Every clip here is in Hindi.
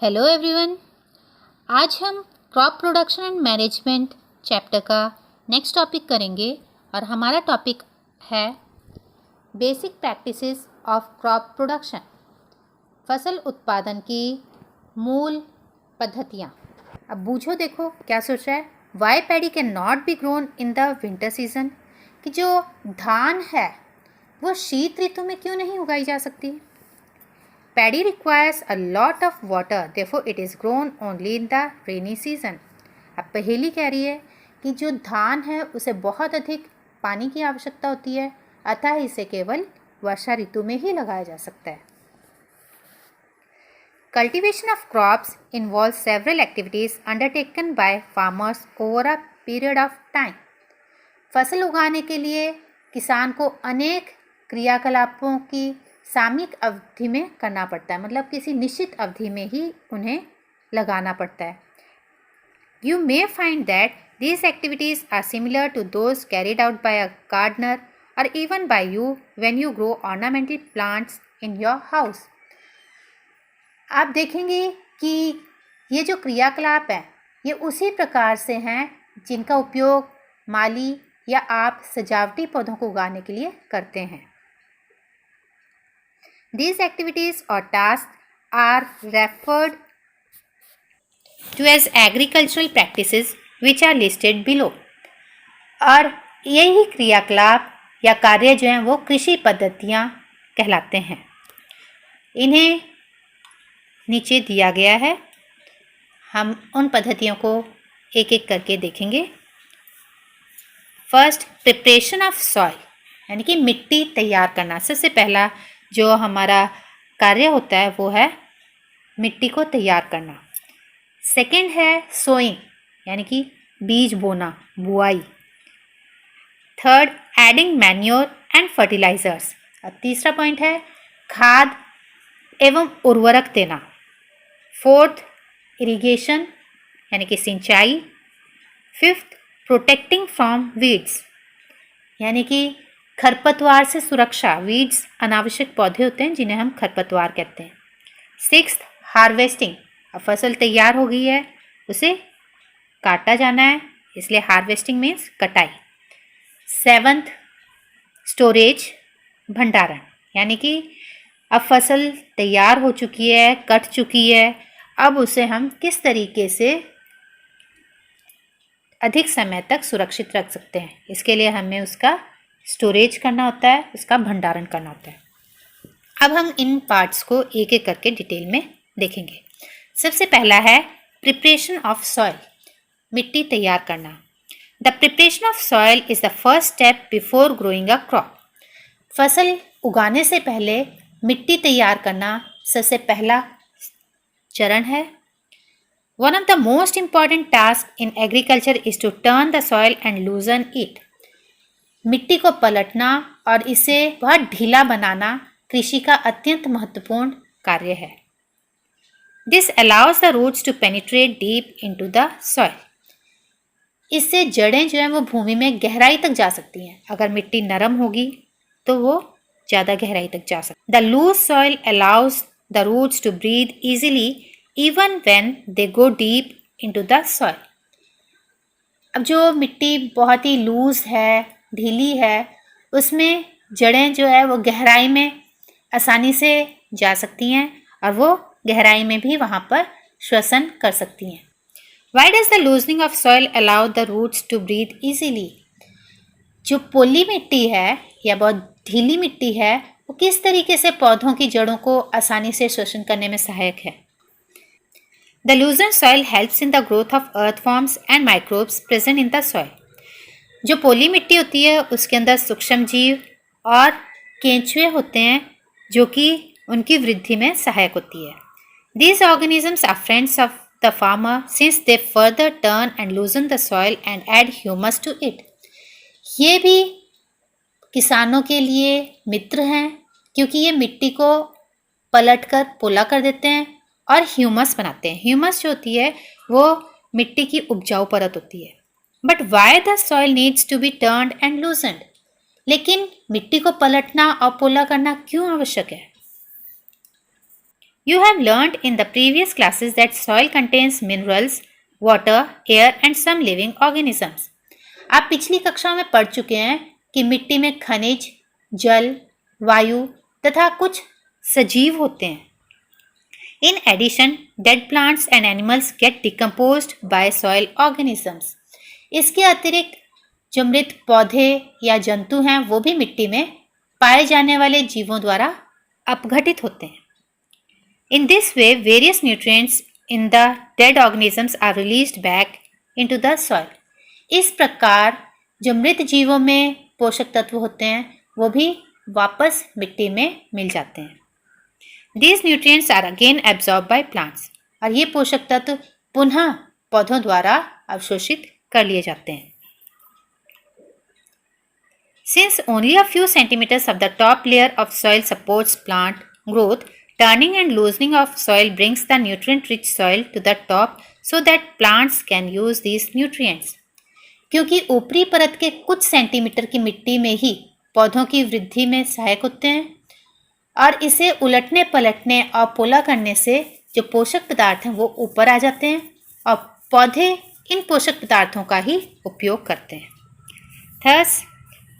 Hello everyone. आज हम crop production and management chapter का नेक्स्ट टॉपिक करेंगे और हमारा टॉपिक है basic practices of crop production, फसल उत्पादन की मूल पद्धतियाँ। अब बूझो, देखो क्या सोच रहा है। Why paddy can not be grown in the winter season, कि जो धान है वो शीत ऋतु में क्यों नहीं उगाई जा सकती। Paddy requires a lot of water, therefore it is grown only in the rainy season. अब पहेली कह रही है कि जो धान है उसे बहुत अधिक पानी की आवश्यकता होती है, अतः इसे केवल वर्षा ऋतु में ही लगाया जा सकता है। Cultivation of crops involves several activities undertaken by farmers over a period of time. फसल उगाने के लिए किसान को अनेक क्रियाकलापों की सामयिक अवधि में करना पड़ता है, मतलब किसी निश्चित अवधि में ही उन्हें लगाना पड़ता है। You may find that these activities are similar to those carried out by a gardener और even by you when you grow ornamental plants in your house. आप देखेंगे कि ये जो क्रियाकलाप है ये उसी प्रकार से हैं जिनका उपयोग माली या आप सजावटी पौधों को उगाने के लिए करते हैं। These activities or tasks are referred to as agricultural practices which are listed below. और यही क्रियाकलाप या कार्य जो हैं वो कृषि पद्धतियाँ कहलाते हैं। इन्हें नीचे दिया गया है, हम उन पद्धतियों को एक एक करके देखेंगे। फर्स्ट, प्रिपरेशन ऑफ सॉइल, यानी कि मिट्टी तैयार करना। सबसे पहला जो हमारा कार्य होता है वो है मिट्टी को तैयार करना। सेकंड है सोइंग, यानी कि बीज बोना, बुआई। Third, adding manure and fertilisers. अब तीसरा पॉइंट है खाद एवं उर्वरक देना। फोर्थ, इरिगेशन, यानी कि सिंचाई। फिफ्थ, प्रोटेक्टिंग फ्रॉम वीड्स, यानी कि खरपतवार से सुरक्षा। वीड्स अनावश्यक पौधे होते हैं जिन्हें हम खरपतवार कहते हैं। सिक्स्थ, हार्वेस्टिंग, अब फसल तैयार हो गई है उसे काटा जाना है, इसलिए हार्वेस्टिंग मीन्स कटाई। सेवंथ, स्टोरेज, भंडारण, यानी कि अब फसल तैयार हो चुकी है, कट चुकी है, अब उसे हम किस तरीके से अधिक समय तक सुरक्षित रख सकते हैं, इसके लिए हमें उसका स्टोरेज करना होता है, उसका भंडारण करना होता है। अब हम इन पार्ट्स को एक एक करके डिटेल में देखेंगे। सबसे पहला है प्रिपरेशन ऑफ सॉइल, मिट्टी तैयार करना। The preparation of soil is the first step before growing a crop. फसल उगाने से पहले मिट्टी तैयार करना सबसे पहला चरण है। One of the most important tasks in agriculture is to turn the soil and loosen it. मिट्टी को पलटना और इसे बहुत ढीला बनाना कृषि का अत्यंत महत्वपूर्ण कार्य है। This allows the roots to penetrate deep into the soil. इससे जड़ें जो हैं वो भूमि में गहराई तक जा सकती हैं। अगर मिट्टी नरम होगी तो वो ज़्यादा गहराई तक जा सकती है। The loose soil allows the roots to breathe easily even when they go deep into the soil. अब जो मिट्टी बहुत ही लूज है, ढीली है, उसमें जड़ें जो है वो गहराई में आसानी से जा सकती हैं और वो गहराई में भी वहाँ पर श्वसन कर सकती हैं। Why does the loosening of soil allow the roots to breathe easily? जो पोली मिट्टी है या बहुत ढीली मिट्टी है वो किस तरीके से पौधों की जड़ों को आसानी से श्वसन करने में सहायक है। The loosened soil helps in the growth of earthworms and microbes present in the soil. जो पोली मिट्टी होती है उसके अंदर सूक्ष्म जीव और केंचुए होते हैं जो कि उनकी वृद्धि में सहायक होती है। These organisms are friends of the farmer since they further turn and loosen the soil and add humus to it. ये भी किसानों के लिए मित्र हैं क्योंकि ये मिट्टी को पलटकर पोला कर देते हैं और ह्यूमस बनाते हैं। ह्यूमस जो होती है वो मिट्टी की उपजाऊ परत होती है। But why the soil needs to be turned and loosened, लेकिन मिट्टी को पलटना और पोला करना क्यों आवश्यक है। You have learned in the previous classes that soil contains minerals, water, air and some living organisms. आप पिछली कक्षा में पढ़ चुके हैं कि मिट्टी में खनिज, जल, वायु तथा कुछ सजीव होते हैं. In addition, dead plants and animals get decomposed by soil organisms. इसके अतिरिक्त जो मृत पौधे या जंतु हैं वो भी मिट्टी में पाए जाने वाले जीवों द्वारा अपघटित होते हैं. In this way, various nutrients in the dead organisms are released back into the soil. इस प्रकार जो मृत जीवों में पोषक तत्व होते हैं वो भी वापस मिट्टी में मिल जाते हैं. These nutrients are again absorbed by plants. और ये पोषक तत्व पुनः पौधों द्वारा अवशोषित कर लिए जाते हैं. Since only a few centimeters of the top layer of soil supports plant growth, turning and loosening of soil brings the nutrient-rich soil to the top so that plants can use these nutrients. क्योंकि ऊपरी परत के कुछ सेंटीमीटर की मिट्टी में ही पौधों की वृद्धि में सहायक होते हैं और इसे उलटने पलटने और पोला करने से जो पोषक पदार्थ हैं वो ऊपर आ जाते हैं और पौधे इन पोषक पदार्थों का ही उपयोग करते हैं. Thus,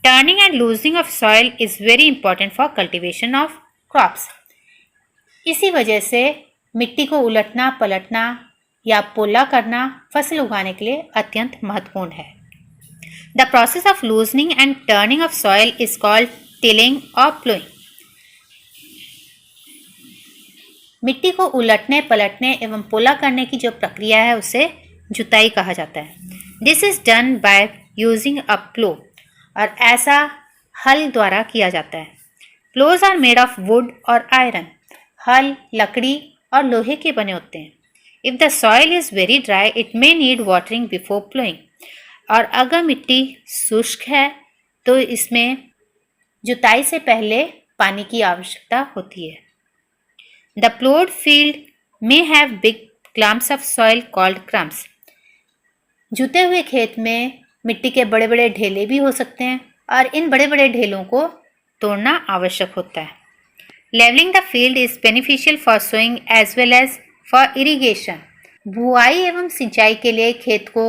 turning and loosening of soil is very important for cultivation of crops. इसी वजह से मिट्टी को उलटना पलटना या पोला करना फसल उगाने के लिए अत्यंत महत्वपूर्ण है. The process of loosening and turning of soil is called tilling और प्लोइंग. मिट्टी को उलटने पलटने एवं पोला करने की जो प्रक्रिया है उसे जुताई कहा जाता है. This is done by using a plough. और ऐसा हल द्वारा किया जाता है. Ploughs are made of wood और आयरन. हल लकड़ी और लोहे के बने होते हैं. If the soil is very dry it may need watering before ploughing. और अगर मिट्टी शुष्क है तो इसमें जुताई से पहले पानी की आवश्यकता होती है. The प्लोड field may have big clumps of soil called crumbs. जुते हुए खेत में मिट्टी के बड़े बड़े ढेले भी हो सकते हैं और इन बड़े बड़े ढेलों को तोड़ना आवश्यक होता है. Leveling the field is beneficial for sowing as well as for irrigation. बुआई एवं सिंचाई के लिए खेत को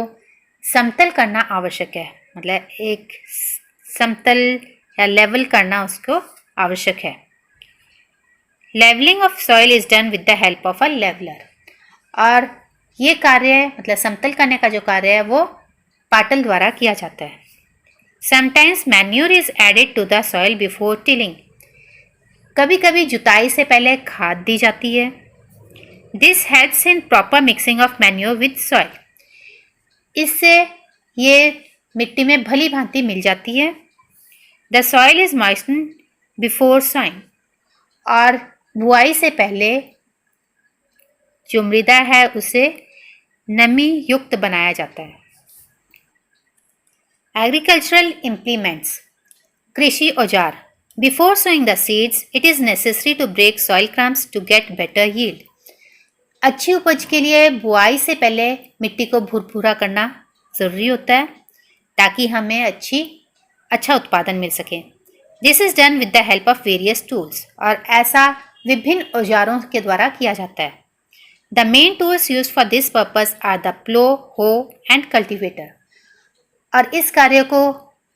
समतल करना आवश्यक है. मतलब एक समतल या लेवल करना उसको आवश्यक है. Leveling of soil is done with the help of a leveler. और ये कार्य मतलब समतल करने का जो कार्य है वो पाटल द्वारा किया जाता है. Sometimes manure is added to the soil before tilling. कभी कभी जुताई से पहले खाद दी जाती है. This helps in proper mixing of manure with soil. इससे ये मिट्टी में भली भांति मिल जाती है. The soil is moistened before sowing. और बुआई से पहले जो मृदा है उसे नमी युक्त बनाया जाता है. Agricultural implements. कृषि औजार. Before sowing the seeds, it is necessary to break soil crumbs to get better yield. अच्छी उपज के लिए बुआई से पहले मिट्टी को भुरभुरा करना ज़रूरी होता है ताकि हमें अच्छा उत्पादन मिल सके. This is done with the help of various tools. और ऐसा विभिन्न औजारों के द्वारा किया जाता है. The main tools used for this purpose are the plow, hoe and cultivator. और इस कार्य को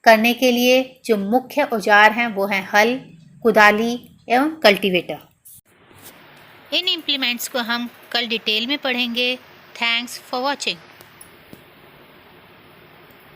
करने के लिए जो मुख्य औजार हैं वो हैं हल, कुदाली एवं कल्टीवेटर. इन इम्प्लीमेंट्स को हम कल डिटेल में पढ़ेंगे. Thanks for watching.